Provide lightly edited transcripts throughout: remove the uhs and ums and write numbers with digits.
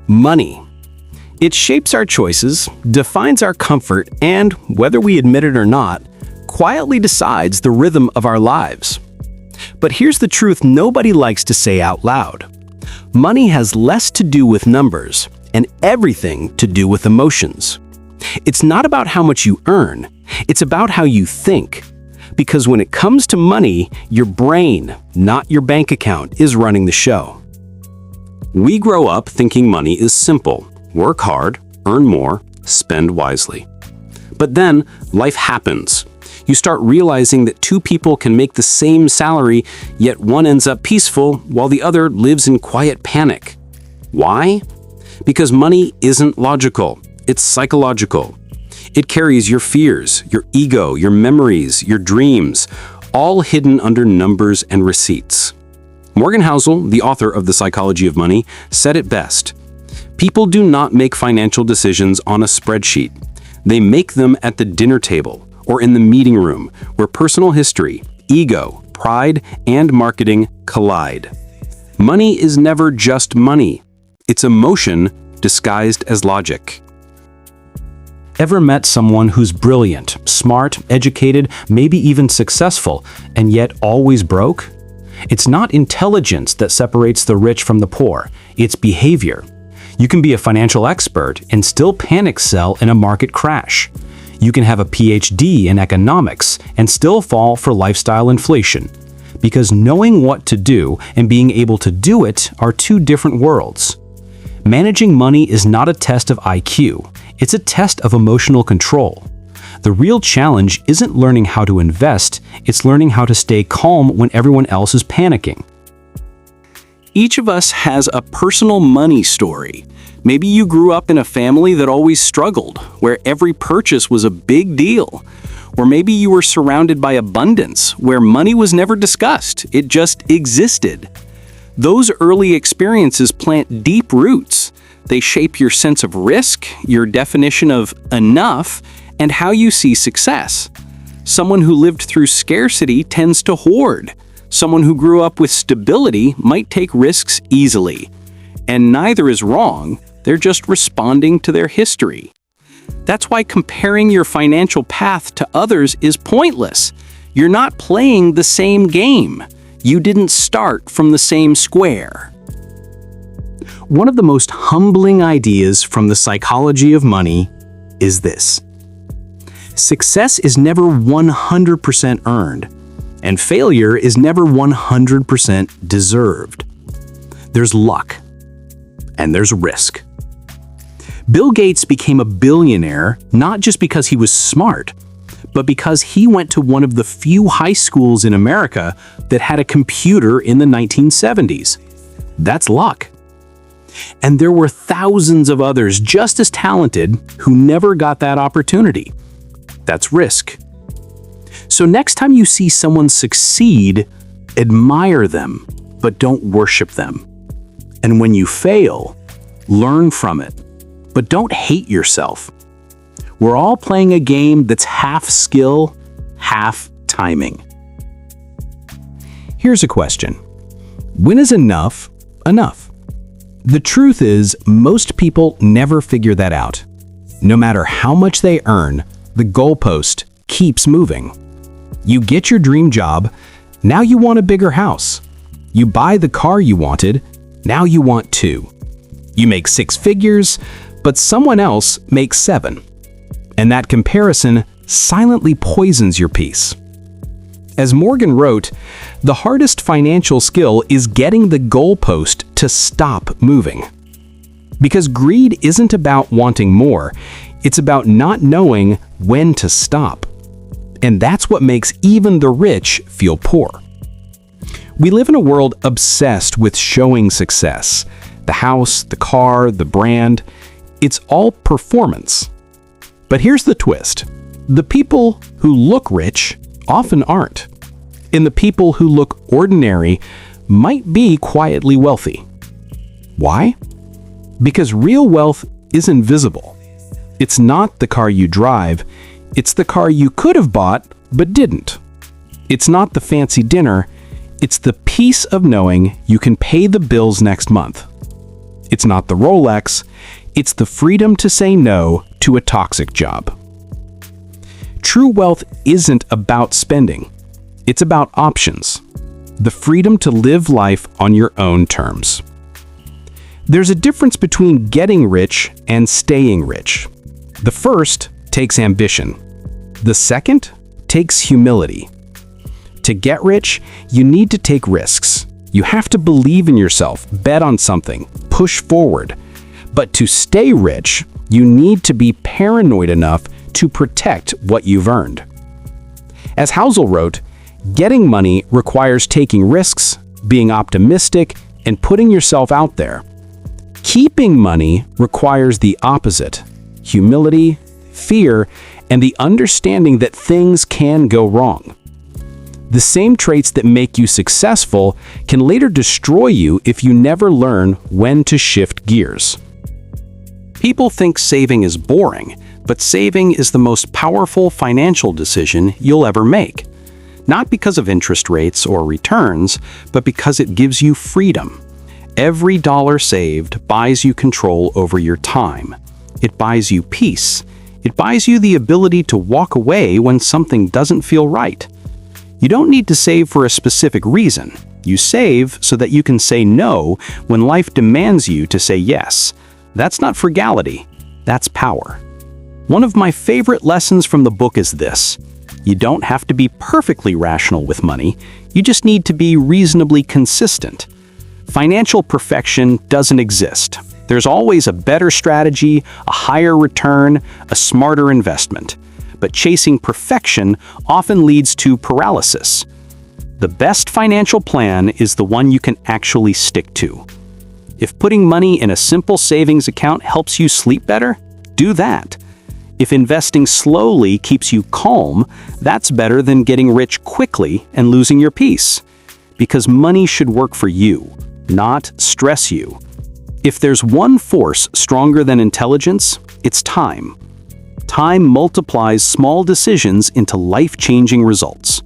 Money. It shapes our choices, defines our comfort, and, whether we admit it or not, quietly decides the rhythm of our lives. But here's the truth nobody likes to say out loud. Money has less to do with numbers and everything to do with emotions. It's not about how much you earn, it's about how you think. Because when it comes to money, your brain, not your bank account, is running the show. We grow up thinking money is simple. Work hard, earn more, spend wisely. But then, life happens. You start realizing that two people can make the same salary, yet one ends up peaceful while the other lives in quiet panic. Why? Because money isn't logical, it's psychological. It carries your fears, your ego, your memories, your dreams, all hidden under numbers and receipts. Morgan Housel, the author of The Psychology of Money, said it best. People do not make financial decisions on a spreadsheet. They make them at the dinner table or in the meeting room where personal history, ego, pride, and marketing collide. Money is never just money. It's emotion disguised as logic. Ever met someone who's brilliant, smart, educated, maybe even successful, and yet always broke? It's not intelligence that separates the rich from the poor, it's behavior. You can be a financial expert and still panic sell in a market crash. You can have a PhD in economics and still fall for lifestyle inflation. Because knowing what to do and being able to do it are two different worlds. Managing money is not a test of IQ, it's a test of emotional control. The real challenge isn't learning how to invest, it's learning how to stay calm when everyone else is panicking. Each of us has a personal money story. Maybe you grew up in a family that always struggled, where every purchase was a big deal. Or maybe you were surrounded by abundance, where money was never discussed, it just existed. Those early experiences plant deep roots. They shape your sense of risk, your definition of enough, and how you see success. Someone who lived through scarcity tends to hoard. Someone who grew up with stability might take risks easily. And neither is wrong, they're just responding to their history. That's why comparing your financial path to others is pointless. You're not playing the same game. You didn't start from the same square. One of the most humbling ideas from the psychology of money is this. Success is never 100% earned, and failure is never 100% deserved. There's luck, and there's risk. Bill Gates became a billionaire not just because he was smart, but because he went to one of the few high schools in America that had a computer in the 1970s. That's luck. And there were thousands of others just as talented who never got that opportunity. That's risk. So next time you see someone succeed, admire them, but don't worship them. And when you fail, learn from it, but don't hate yourself. We're all playing a game that's half skill, half timing. Here's a question. When is enough enough? The truth is, most people never figure that out. No matter how much they earn, the goalpost keeps moving. You get your dream job, now you want a bigger house. You buy the car you wanted, now you want 2. You make 6 figures, but someone else makes 7. And that comparison silently poisons your peace. As Morgan wrote, the hardest financial skill is getting the goalpost to stop moving. Because greed isn't about wanting more, it's about not knowing when to stop. And that's what makes even the rich feel poor. We live in a world obsessed with showing success. The house, the car, the brand, it's all performance. But here's the twist. The people who look rich often aren't. And the people who look ordinary might be quietly wealthy. Why? Because real wealth is invisible. It's not the car you drive, it's the car you could have bought but didn't. It's not the fancy dinner, it's the peace of knowing you can pay the bills next month. It's not the Rolex. It's the freedom to say no to a toxic job. True wealth isn't about spending. It's about options. The freedom to live life on your own terms. There's a difference between getting rich and staying rich. The first takes ambition. The second takes humility. To get rich, you need to take risks. You have to believe in yourself, bet on something, push forward. But to stay rich, you need to be paranoid enough to protect what you've earned. As Housel wrote, getting money requires taking risks, being optimistic, and putting yourself out there. Keeping money requires the opposite: humility, fear, and the understanding that things can go wrong. The same traits that make you successful can later destroy you if you never learn when to shift gears. People think saving is boring, but saving is the most powerful financial decision you'll ever make. Not because of interest rates or returns, but because it gives you freedom. Every dollar saved buys you control over your time. It buys you peace. It buys you the ability to walk away when something doesn't feel right. You don't need to save for a specific reason. You save so that you can say no when life demands you to say yes. That's not frugality. That's power. One of my favorite lessons from the book is this: you don't have to be perfectly rational with money. You just need to be reasonably consistent. Financial perfection doesn't exist. There's always a better strategy, a higher return, a smarter investment. But chasing perfection often leads to paralysis. The best financial plan is the one you can actually stick to. If putting money in a simple savings account helps you sleep better, do that. If investing slowly keeps you calm, that's better than getting rich quickly and losing your peace. Because money should work for you, not stress you. If there's one force stronger than intelligence, it's time. Time multiplies small decisions into life-changing results.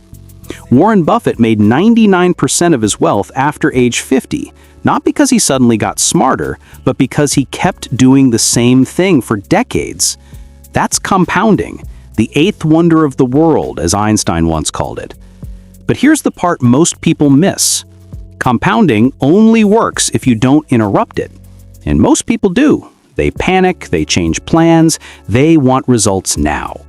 Warren Buffett made 99% of his wealth after age 50, not because he suddenly got smarter, but because he kept doing the same thing for decades. That's compounding, the eighth wonder of the world, as Einstein once called it. But here's the part most people miss. Compounding only works if you don't interrupt it. And most people do. They panic, they change plans, they want results now.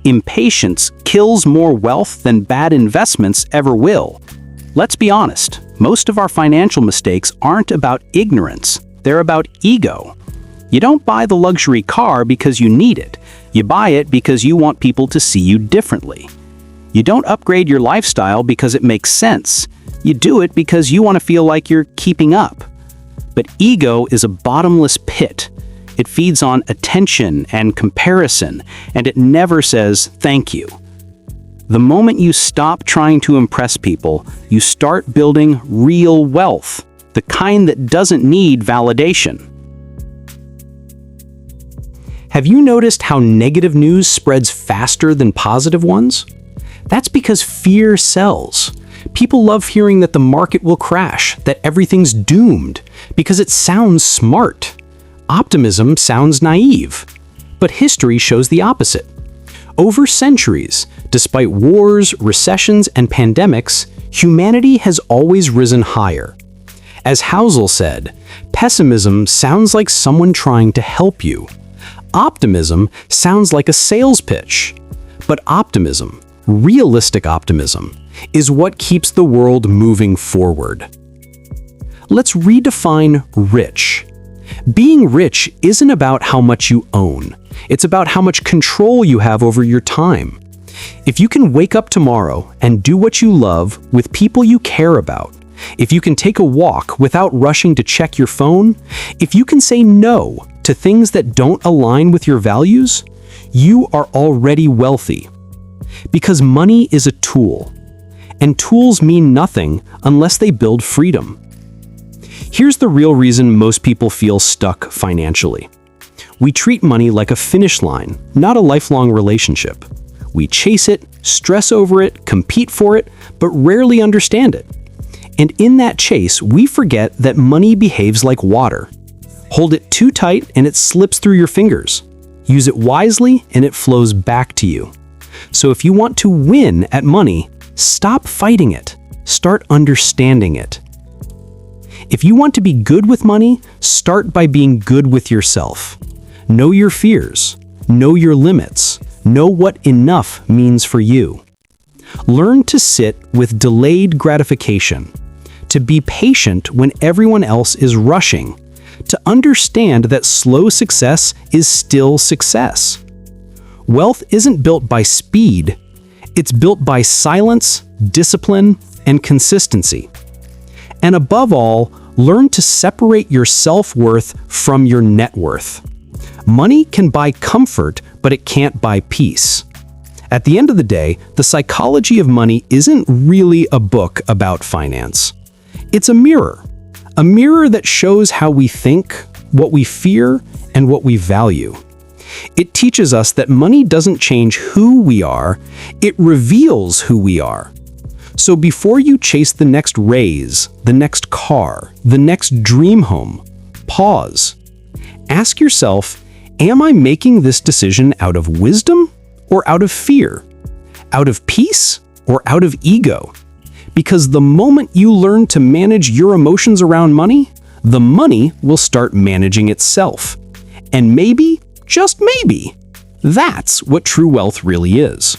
Impatience kills more wealth than bad investments ever will. Let's be honest, most of our financial mistakes aren't about ignorance, they're about ego. You don't buy the luxury car because you need it. You buy it because you want people to see you differently. You don't upgrade your lifestyle because it makes sense. You do it because you want to feel like you're keeping up. But ego is a bottomless pit. It feeds on attention and comparison, and it never says thank you. The moment you stop trying to impress people, you start building real wealth, the kind that doesn't need validation. Have you noticed how negative news spreads faster than positive ones? That's because fear sells. People love hearing that the market will crash, that everything's doomed, because it sounds smart. Optimism sounds naive. But history shows the opposite. Over centuries, despite wars, recessions, and pandemics, humanity has always risen higher. As Housel said, pessimism sounds like someone trying to help you. Optimism sounds like a sales pitch. But optimism, realistic optimism, is what keeps the world moving forward. Let's redefine rich. Being rich isn't about how much you own. It's about how much control you have over your time. If you can wake up tomorrow and do what you love with people you care about, if you can take a walk without rushing to check your phone, if you can say no to things that don't align with your values, you are already wealthy. Because money is a tool, and tools mean nothing unless they build freedom. Here's the real reason most people feel stuck financially. We treat money like a finish line, not a lifelong relationship. We chase it, stress over it, compete for it, but rarely understand it. And in that chase, we forget that money behaves like water. Hold it too tight and it slips through your fingers. Use it wisely and it flows back to you. So if you want to win at money, stop fighting it. Start understanding it. If you want to be good with money, start by being good with yourself. Know your fears. Know your limits. Know what enough means for you. Learn to sit with delayed gratification, to be patient when everyone else is rushing, to understand that slow success is still success. Wealth isn't built by speed, it's built by silence, discipline, and consistency. And above all, learn to separate your self-worth from your net worth. Money can buy comfort, but it can't buy peace. At the end of the day, The Psychology of Money isn't really a book about finance. It's a mirror that shows how we think, what we fear, and what we value. It teaches us that money doesn't change who we are, it reveals who we are. So before you chase the next raise, the next car, the next dream home, pause. Ask yourself, am I making this decision out of wisdom or out of fear? Out of peace or out of ego? Because the moment you learn to manage your emotions around money, the money will start managing itself. And maybe, just maybe, that's what true wealth really is.